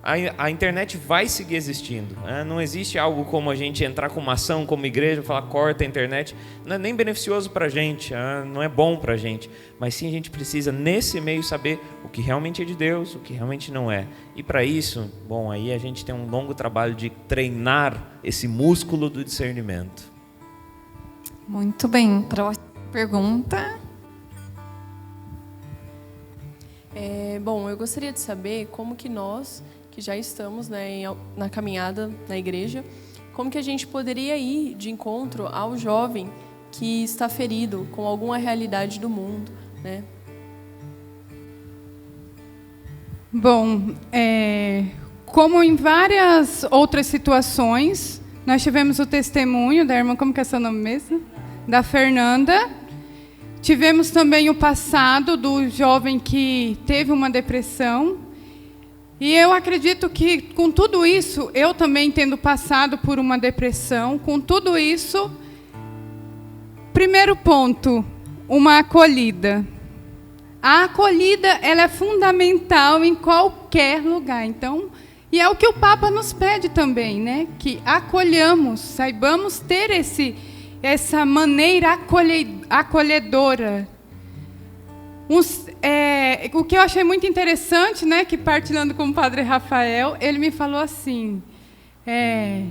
a internet vai seguir existindo. Não existe algo como a gente entrar com uma ação como igreja, falar corta a internet. Não é nem beneficioso para a gente, não é bom para a gente. Mas sim a gente precisa, nesse meio, saber o que realmente é de Deus, o que realmente não é. E para isso, bom, aí a gente tem um longo trabalho de treinar esse músculo do discernimento. Muito bem. Próxima pergunta. Bom, eu gostaria de saber como que nós, que já estamos, né, na caminhada na igreja, como que a gente poderia ir de encontro ao jovem que está ferido com alguma realidade do mundo, né? Bom, como em várias outras situações, nós tivemos o testemunho da irmã, como que é seu nome mesmo? Da Fernanda. Tivemos também o passado do jovem que teve uma depressão. E eu acredito que, com tudo isso, eu também tendo passado por uma depressão, com tudo isso, primeiro ponto, uma acolhida. A acolhida, ela é fundamental em qualquer lugar. Então, e é o que o Papa nos pede também, né? Que acolhamos, saibamos ter essa maneira acolhedora. O que eu achei muito interessante, né, que partilhando com o Padre Rafael, ele me falou assim, é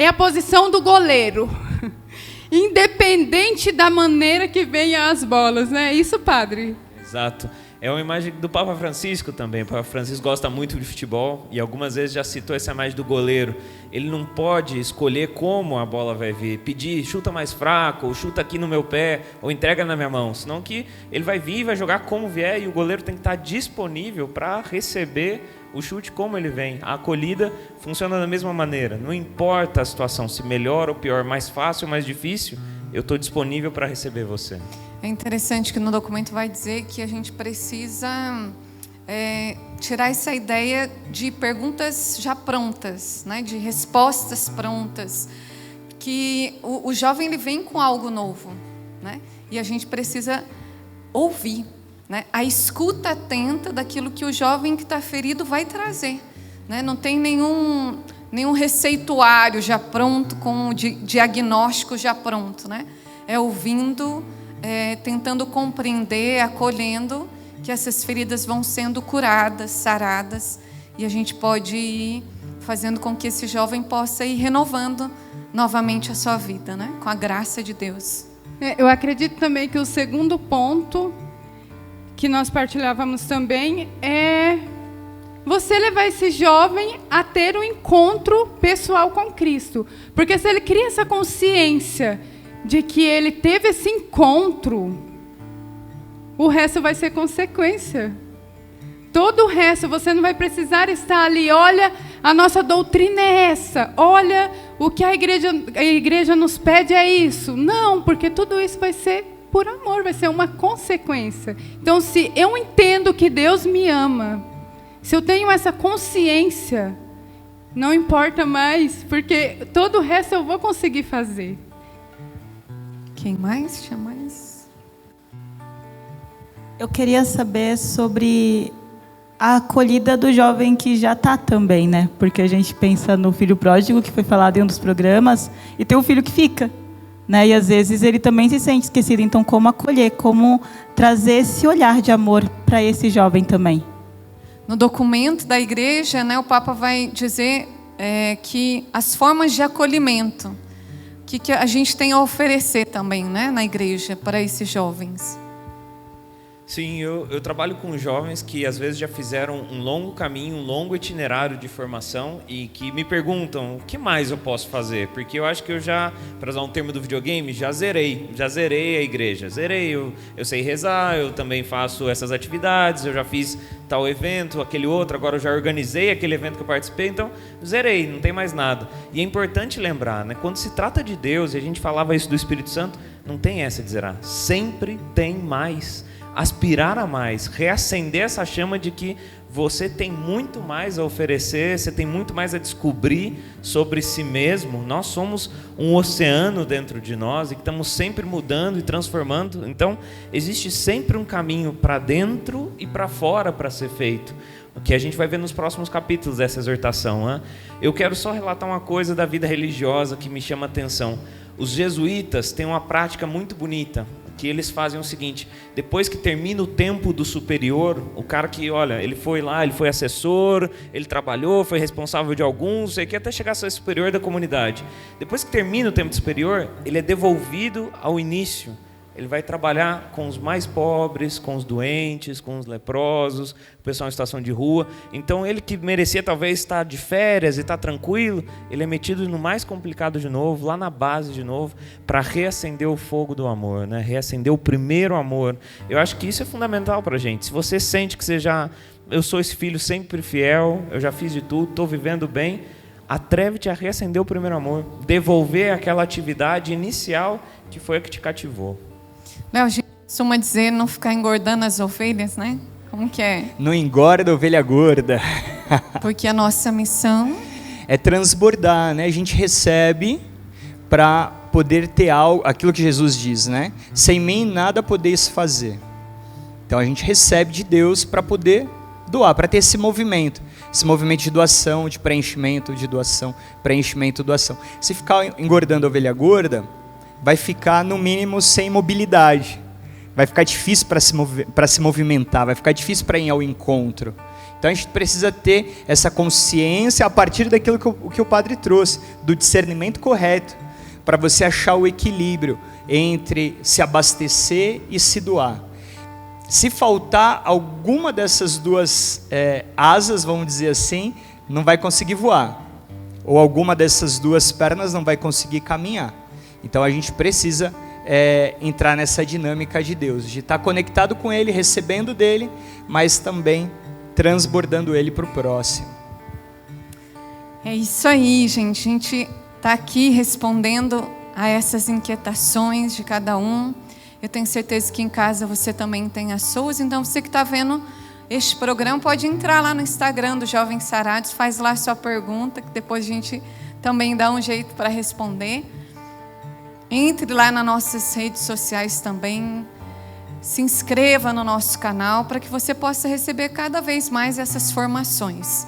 a posição do goleiro, independente da maneira que venham as bolas, né? Isso, padre? Exato. É uma imagem do Papa Francisco também. O Papa Francisco gosta muito de futebol e algumas vezes já citou essa imagem do goleiro. Ele não pode escolher como a bola vai vir, pedir chuta mais fraco, ou chuta aqui no meu pé, ou entrega na minha mão, senão que ele vai vir e vai jogar como vier e o goleiro tem que estar disponível para receber o chute como ele vem. A acolhida funciona da mesma maneira, não importa a situação, se melhor ou pior, mais fácil ou mais difícil, eu estou disponível para receber você. É interessante que no documento vai dizer que a gente precisa tirar essa ideia de perguntas já prontas, né? De respostas prontas, que o jovem ele vem com algo novo, né? E a gente precisa ouvir, né? A escuta atenta daquilo que o jovem que está ferido vai trazer, né? Não tem nenhum receituário já pronto, com o diagnóstico já pronto, né? É ouvindo, tentando compreender, acolhendo, que essas feridas vão sendo curadas, saradas, e a gente pode ir fazendo com que esse jovem possa ir renovando novamente a sua vida, né? Com a graça de Deus. Eu acredito também que o segundo ponto que nós partilhávamos também é você levar esse jovem a ter um encontro pessoal com Cristo. Porque se ele cria essa consciência de que ele teve esse encontro, o resto vai ser consequência. Todo o resto, você não vai precisar estar ali, olha, a nossa doutrina é essa, olha, o que a igreja nos pede é isso. Não, porque tudo isso vai ser por amor, vai ser uma consequência. Então, se eu entendo que Deus me ama, se eu tenho essa consciência, não importa mais, porque todo o resto eu vou conseguir fazer. Quem mais? Tinha mais? Eu queria saber sobre a acolhida do jovem que já está também, né? Porque a gente pensa no filho pródigo, que foi falado em um dos programas, e tem o filho que fica, né? E às vezes ele também se sente esquecido. Então, como acolher, como trazer esse olhar de amor para esse jovem também? No documento da igreja, né, o Papa vai dizer que as formas de acolhimento que a gente tem a oferecer também, né, na igreja para esses jovens. Sim, eu trabalho com jovens que às vezes já fizeram um longo caminho, um longo itinerário de formação e que me perguntam o que mais eu posso fazer, porque eu acho que eu já, para usar um termo do videogame, já zerei a igreja, eu sei rezar, eu também faço essas atividades, eu já fiz tal evento, aquele outro, agora eu já organizei aquele evento que eu participei, então zerei, não tem mais nada. E é importante lembrar, né, quando se trata de Deus, e a gente falava isso do Espírito Santo, não tem essa de zerar, sempre tem mais. Aspirar a mais, reacender essa chama de que você tem muito mais a oferecer, você tem muito mais a descobrir sobre si mesmo. Nós somos um oceano dentro de nós e que estamos sempre mudando e transformando. Então, existe sempre um caminho para dentro e para fora para ser feito. O que a gente vai ver nos próximos capítulos dessa exortação. Né? Eu quero só relatar uma coisa da vida religiosa que me chama a atenção. Os jesuítas têm uma prática muito bonita, que eles fazem o seguinte: depois que termina o tempo do superior, o cara que, olha, ele foi lá, ele foi assessor, ele trabalhou, foi responsável de alguns, sei que até chegar a ser superior da comunidade. Depois que termina o tempo do superior, ele é devolvido ao início. Ele vai trabalhar com os mais pobres, com os doentes, com os leprosos, o pessoal em situação de rua. Então, ele que merecia talvez estar de férias e estar tranquilo, ele é metido no mais complicado de novo, lá na base de novo, para reacender o fogo do amor, né? Reacender o primeiro amor. Eu acho que isso é fundamental para a gente. Se você sente que eu sou esse filho sempre fiel, eu já fiz de tudo, estou vivendo bem, atreve-te a reacender o primeiro amor, devolver aquela atividade inicial que foi a que te cativou. Léo, a gente costuma dizer não ficar engordando as ovelhas, né? Como que é? Não engorda a ovelha gorda. Porque a nossa missão é transbordar, né? A gente recebe para poder ter algo, aquilo que Jesus diz, né? Sem mim nada podeis fazer. Então a gente recebe de Deus para poder doar, para ter esse movimento de doação, de preenchimento, de doação, preenchimento, doação. Se ficar engordando a ovelha gorda, vai ficar, no mínimo, sem mobilidade. Vai ficar difícil para se movimentar, vai ficar difícil para ir ao encontro. Então a gente precisa ter essa consciência a partir daquilo que o padre trouxe, do discernimento correto, para você achar o equilíbrio entre se abastecer e se doar. Se faltar alguma dessas duas asas, vamos dizer assim, não vai conseguir voar. Ou alguma dessas duas pernas não vai conseguir caminhar. Então a gente precisa entrar nessa dinâmica de Deus, de estar conectado com Ele, recebendo dEle, mas também transbordando Ele para o próximo. É isso aí, gente. A gente está aqui respondendo a essas inquietações de cada um. Eu tenho certeza que em casa você também tem as suas. Então você que está vendo este programa pode entrar lá no Instagram do Jovens Sarados, faz lá a sua pergunta, que depois a gente também dá um jeito para responder. Entre lá nas nossas redes sociais também. Se inscreva no nosso canal para que você possa receber cada vez mais essas formações.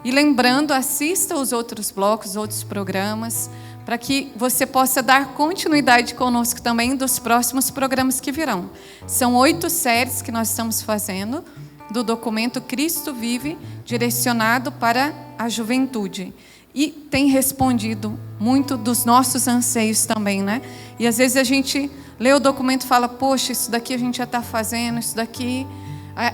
E lembrando, assista os outros blocos, outros programas, para que você possa dar continuidade conosco também dos próximos programas que virão. São 8 séries que nós estamos fazendo do documento Cristo Vive, direcionado para a juventude. E tem respondido muito dos nossos anseios também, né? E às vezes a gente lê o documento e fala, poxa, isso daqui a gente já está fazendo, isso daqui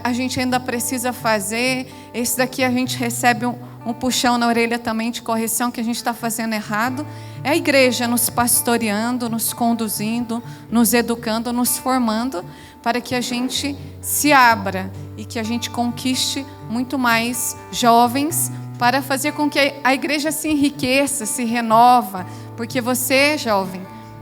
a gente ainda precisa fazer, esse daqui a gente recebe um puxão na orelha também de correção que a gente está fazendo errado. É a igreja nos pastoreando, nos conduzindo, nos educando, nos formando, para que a gente se abra e que a gente conquiste muito mais jovens, para fazer com que a igreja se enriqueça, se renova, porque você, jovem,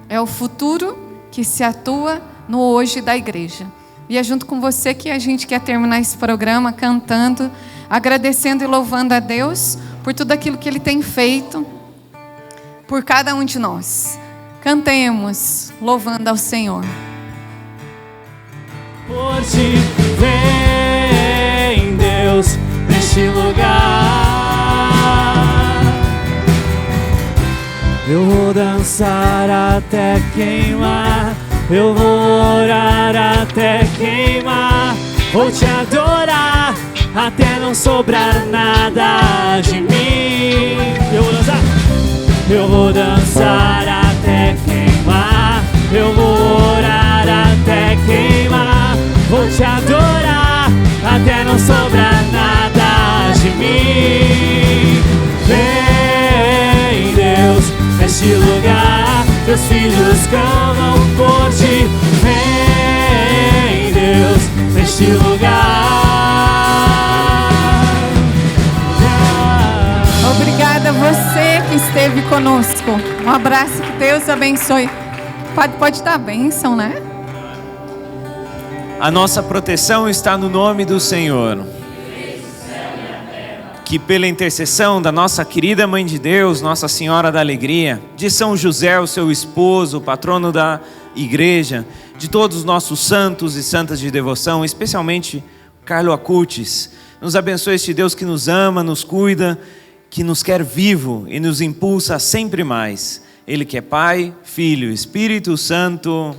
é o futuro que se atua no hoje da igreja. E é junto com você que a gente quer terminar esse programa cantando, agradecendo e louvando a Deus por tudo aquilo que Ele tem feito por cada um de nós. Cantemos, louvando ao Senhor. Por ti vem, Deus, neste lugar. Eu vou dançar até queimar, eu vou orar até queimar, vou te adorar até não sobrar nada de mim. Eu vou dançar até queimar, eu vou orar até queimar, vou te adorar até não sobrar nada de mim. Vem, Deus, neste lugar, teus filhos clamam por ti. Vem, Deus, neste lugar. Obrigada a você que esteve conosco. Um abraço, que Deus abençoe. Pode dar bênção, né? A nossa proteção está no nome do Senhor. Que pela intercessão da nossa querida Mãe de Deus, Nossa Senhora da Alegria, de São José, o seu esposo, patrono da igreja, de todos os nossos santos e santas de devoção, especialmente Carlo Acutis, nos abençoe este Deus que nos ama, nos cuida, que nos quer vivo e nos impulsa sempre mais. Ele que é Pai, Filho, Espírito Santo.